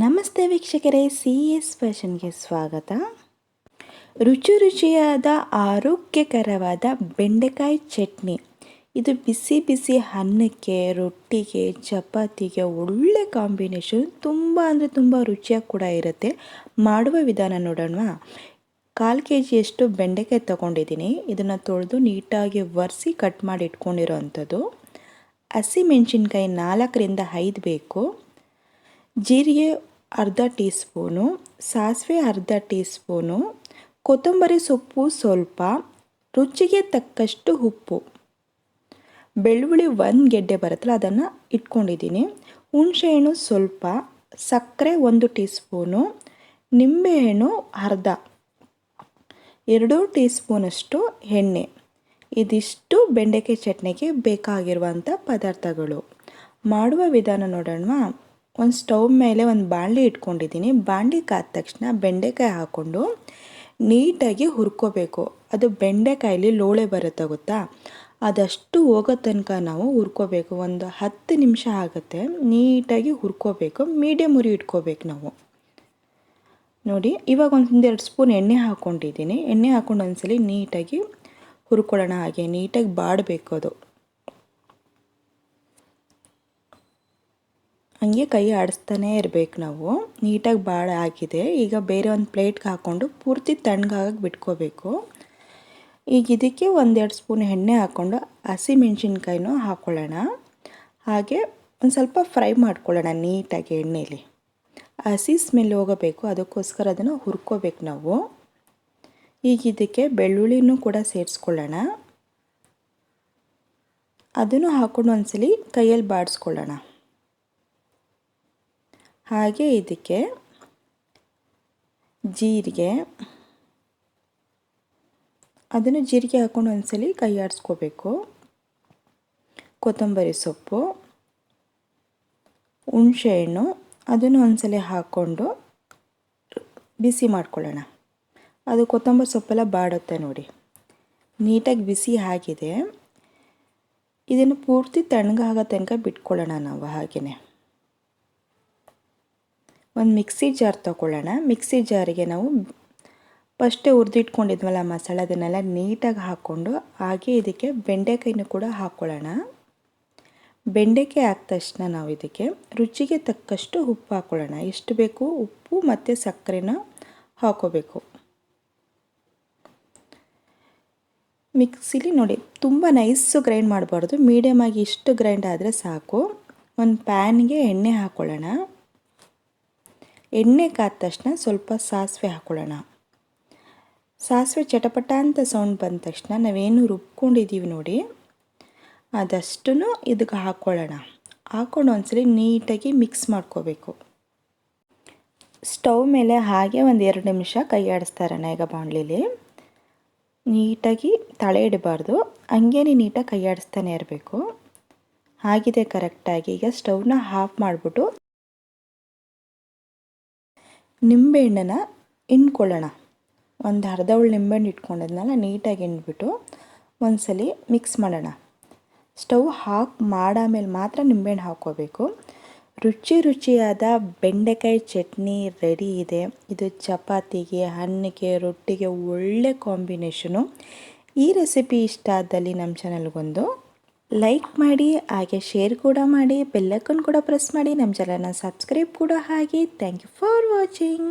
ನಮಸ್ತೆ ವೀಕ್ಷಕರೇ, C S ಫ್ಯಾಷನ್ಗೆ ಸ್ವಾಗತ. ರುಚಿಯಾದ ಆರೋಗ್ಯಕರವಾದ ಬೆಂಡೆಕಾಯಿ ಚಟ್ನಿ. ಇದು ಬಿಸಿ ಬಿಸಿ ಅನ್ನಕ್ಕೆ, ರೊಟ್ಟಿಗೆ, ಚಪಾತಿಗೆ ಒಳ್ಳೆ ಕಾಂಬಿನೇಷನ್. ತುಂಬ ಅಂದರೆ ತುಂಬ ರುಚಿಯಾಗಿ ಕೂಡ ಇರುತ್ತೆ. ಮಾಡುವ ವಿಧಾನ ನೋಡೋಣ. 1/4 kg ಬೆಂಡೆಕಾಯಿ ತೊಗೊಂಡಿದ್ದೀನಿ. ಇದನ್ನು ತೊಳೆದು ನೀಟಾಗಿ ಒರೆಸಿ ಕಟ್ ಮಾಡಿ ಇಟ್ಕೊಂಡಿರೋ ಅಂಥದ್ದು. ಹಸಿಮೆಣಸಿನ್ಕಾಯಿ 4ರಿಂದ 5 ಬೇಕು. ಜೀರಿಗೆ ಅರ್ಧ ಟೀ ಸ್ಪೂನು, ಸಾಸಿವೆ ಅರ್ಧ ಟೀ ಸ್ಪೂನು, ಕೊತ್ತಂಬರಿ ಸೊಪ್ಪು ಸ್ವಲ್ಪ, ರುಚಿಗೆ ತಕ್ಕಷ್ಟು ಉಪ್ಪು, ಬೆಳ್ಳುಳ್ಳಿ 1 ಗೆಡ್ಡೆ ಬರುತ್ತಲ್ಲ ಅದನ್ನು ಇಟ್ಕೊಂಡಿದ್ದೀನಿ, ಹುಣಸೆಹಣ್ಣು ಸ್ವಲ್ಪ, ಸಕ್ಕರೆ 1 ಟೀ ಸ್ಪೂನು, ನಿಂಬೆಹಣ್ಣು ಅರ್ಧ, 2 ಟೀ ಸ್ಪೂನಷ್ಟು ಎಣ್ಣೆ. ಇದಿಷ್ಟು ಬೆಂಡೆಕಾಯಿ ಚಟ್ನಿಗೆ ಬೇಕಾಗಿರುವಂಥ ಪದಾರ್ಥಗಳು. ಮಾಡುವ ವಿಧಾನ ನೋಡೋಣ. ಒಂದು ಸ್ಟವ್ ಮೇಲೆ ಒಂದು ಬಾಣಲಿ ಇಟ್ಕೊಂಡಿದ್ದೀನಿ. ಬಾಣಲಿ ಕಾದ ತಕ್ಷಣ ಬೆಂಡೆಕಾಯಿ ಹಾಕ್ಕೊಂಡು ನೀಟಾಗಿ ಹುರ್ಕೋಬೇಕು. ಅದು ಬೆಂಡೆಕಾಯಲ್ಲಿ ಲೋಳೆ ಬರುತ್ತೆ ಗೊತ್ತಾ, ಅದಷ್ಟು ಹೋಗೋ ತನಕ ನಾವು ಹುರ್ಕೋಬೇಕು. ಒಂದು 10 ನಿಮಿಷ ಆಗುತ್ತೆ. ನೀಟಾಗಿ ಹುರ್ಕೋಬೇಕು. ಮೀಡಿಯಮ್ ಉರಿ ಇಟ್ಕೋಬೇಕು ನಾವು. ನೋಡಿ, ಇವಾಗ 1-2 ಸ್ಪೂನ್ ಎಣ್ಣೆ ಹಾಕ್ಕೊಂಡಿದ್ದೀನಿ. ಎಣ್ಣೆ ಹಾಕ್ಕೊಂಡು ಒಂದ್ಸಲಿ ನೀಟಾಗಿ ಹುರ್ಕೊಳ್ಳೋಣ. ಹಾಗೆ ನೀಟಾಗಿ ಬಾಡಬೇಕು. ಅದು ಹಂಗೆ ಕೈ ಆಡಿಸ್ತಾನೇ ಇರಬೇಕು ನಾವು. ನೀಟಾಗಿ ಬಾಡ ಆಗಿದೆ. ಈಗ ಬೇರೆ ಒಂದು ಪ್ಲೇಟ್ಗೆ ಹಾಕ್ಕೊಂಡು ಪೂರ್ತಿ ತಣ್ಣಗಾಗಕ್ಕೆ ಬಿಟ್ಕೋಬೇಕು. ಈಗ ಇದಕ್ಕೆ 1-2 ಸ್ಪೂನ್ ಎಣ್ಣೆ ಹಾಕ್ಕೊಂಡು ಹಸಿಮೆಣ್ಸಿನ್ಕಾಯಿನೂ ಹಾಕ್ಕೊಳ್ಳೋಣ. ಹಾಗೆ ಒಂದು ಸ್ವಲ್ಪ ಫ್ರೈ ಮಾಡ್ಕೊಳ್ಳೋಣ ನೀಟಾಗಿ ಎಣ್ಣೆಯಲ್ಲಿ. ಹಸಿ ಸ್ಮೆಲ್ ಹೋಗಬೇಕು, ಅದಕ್ಕೋಸ್ಕರ ಅದನ್ನು ಹುರ್ಕೋಬೇಕು ನಾವು. ಈಗ ಇದಕ್ಕೆ ಬೆಳ್ಳುಳ್ಳಿನೂ ಕೂಡ ಸೇರಿಸ್ಕೊಳ್ಳೋಣ. ಅದನ್ನು ಹಾಕ್ಕೊಂಡು ಒಂದ್ಸಲಿ ಕೈಯಲ್ಲಿ ಬಾಡಿಸ್ಕೊಳ್ಳೋಣ. ಹಾಗೆ ಇದಕ್ಕೆ ಜೀರಿಗೆ, ಅದನ್ನು ಜೀರಿಗೆ ಹಾಕ್ಕೊಂಡು ಒಂದ್ಸಲಿ ಕೈ ಆಡಿಸ್ಕೋಬೇಕು. ಕೊತ್ತಂಬರಿ ಸೊಪ್ಪು, ಹುಣಸೆಹಣ್ಣು, ಅದನ್ನು ಒಂದ್ಸಲಿ ಹಾಕ್ಕೊಂಡು ಬಿಸಿ ಮಾಡ್ಕೊಳ್ಳೋಣ. ಅದು ಕೊತ್ತಂಬರಿ ಸೊಪ್ಪೆಲ್ಲ ಬಾಡುತ್ತೆ ನೋಡಿ. ನೀಟಾಗಿ ಬಿಸಿ ಆಗಿದೆ. ಇದನ್ನು ಪೂರ್ತಿ ತಣ್ಣಗಾಗೋ ತನಕ ಬಿಟ್ಕೊಳ್ಳೋಣ ನಾವು. ಹಾಗೆಯೇ ಒಂದು ಮಿಕ್ಸಿ ಜಾರ್ ತೊಗೊಳ್ಳೋಣ. ಮಿಕ್ಸಿ ಜಾರಿಗೆ ನಾವು ಫಸ್ಟೇ ಹುರಿದಿಟ್ಕೊಂಡಿದ್ವಲ್ಲ ಮಸಾಲೆ, ಅದನ್ನೆಲ್ಲ ನೀಟಾಗಿ ಹಾಕ್ಕೊಂಡು ಹಾಗೆ ಇದಕ್ಕೆ ಬೆಂಡೆಕಾಯಿನೂ ಕೂಡ ಹಾಕ್ಕೊಳ್ಳೋಣ. ಬೆಂಡೆಕಾಯಿ ಹಾಕಿದ ತಕ್ಷಣ ನಾವು ಇದಕ್ಕೆ ರುಚಿಗೆ ತಕ್ಕಷ್ಟು ಉಪ್ಪು ಹಾಕ್ಕೊಳ್ಳೋಣ. ಎಷ್ಟು ಬೇಕು ಉಪ್ಪು ಮತ್ತು ಸಕ್ಕರೆನ ಹಾಕ್ಕೋಬೇಕು. ಮಿಕ್ಸಿಲಿ ನೋಡಿ, ತುಂಬ ನೈಸು ಗ್ರೈಂಡ್ ಮಾಡಬಾರ್ದು, ಮೀಡಿಯಮಾಗಿ ಇಷ್ಟು ಗ್ರೈಂಡ್ ಆದರೆ ಸಾಕು. ಒಂದು ಪ್ಯಾನ್ಗೆ ಎಣ್ಣೆ ಹಾಕ್ಕೊಳ್ಳೋಣ. ಎಣ್ಣೆ ಕಾದ ತಕ್ಷಣ ಸ್ವಲ್ಪ ಸಾಸಿವೆ ಹಾಕ್ಕೊಳ್ಳೋಣ. ಸಾಸಿವೆ ಚಟಪಟ ಅಂತ ಸೌಂಡ್ ಬಂದ ತಕ್ಷಣ ನಾವೇನು ರುಬ್ಕೊಂಡಿದ್ದೀವಿ ನೋಡಿ, ಅದಷ್ಟು ಇದಕ್ಕೆ ಹಾಕ್ಕೊಳ್ಳೋಣ. ಹಾಕ್ಕೊಂಡು ಒಂದ್ಸಲಿ ನೀಟಾಗಿ ಮಿಕ್ಸ್ ಮಾಡ್ಕೋಬೇಕು. ಸ್ಟವ್ ಮೇಲೆ ಹಾಗೆ 1-2 ನಿಮಿಷ ಕೈ ಆಡಿಸ್ತಾ ಇರೋಣ. ಈಗ ಬಾಣಲಿಲಿ ನೀಟಾಗಿ ತಳೆ ಇಡಬಾರ್ದು, ಹಂಗೇನೆ ನೀಟಾಗಿ ಕೈ ಆಡಿಸ್ತಾನೆ ಇರಬೇಕು. ಆಗಿದೆ ಕರೆಕ್ಟಾಗಿ. ಈಗ ಸ್ಟವ್ನ ಆಫ್ ಮಾಡಿಬಿಟ್ಟು ನಿಂಬೆಹಣ್ಣನ್ನು ಹಿಂಡ್ಕೊಳ್ಳೋಣ. ಒಂದು ಅರ್ಧ ಉಳ್ಳು ನಿಂಬೆಹಣ್ಣು ಇಟ್ಕೊಂಡಿದ್ನಲ್ಲ, ನೀಟಾಗಿ ಹಿಂಡ್ಬಿಟ್ಟು ಒಂದ್ಸಲಿ ಮಿಕ್ಸ್ ಮಾಡೋಣ. ಸ್ಟವ್ ಆಫ್ ಮಾಡಾಮೇಲೆ ಮಾತ್ರ ನಿಂಬೆಹಣ್ಣು ಹಾಕ್ಕೋಬೇಕು. ರುಚಿಯಾದ ಬೆಂಡೆಕಾಯಿ ಚಟ್ನಿ ರೆಡಿ ಇದೆ. ಇದು ಚಪಾತಿಗೆ, ಅನ್ನಕ್ಕೆ, ರೊಟ್ಟಿಗೆ ಒಳ್ಳೆ ಕಾಂಬಿನೇಷನು. ಈ ರೆಸಿಪಿ ಇಷ್ಟ ಆದಲ್ಲಿ ನಮ್ಮ ಚಾನಲ್ಗೊಂದು ಲೈಕ್ ಮಾಡಿ, ಹಾಗೆ ಶೇರ್ ಕೂಡ ಮಾಡಿ, ಬೆಲ್ ಐಕಾನ್ ಕೂಡ ಪ್ರೆಸ್ ಮಾಡಿ, ನಮ್ಮ ಚಾನಲ್ನ ಸಬ್ಸ್ಕ್ರೈಬ್ ಕೂಡ ಆಗಿ. Thank you for watching.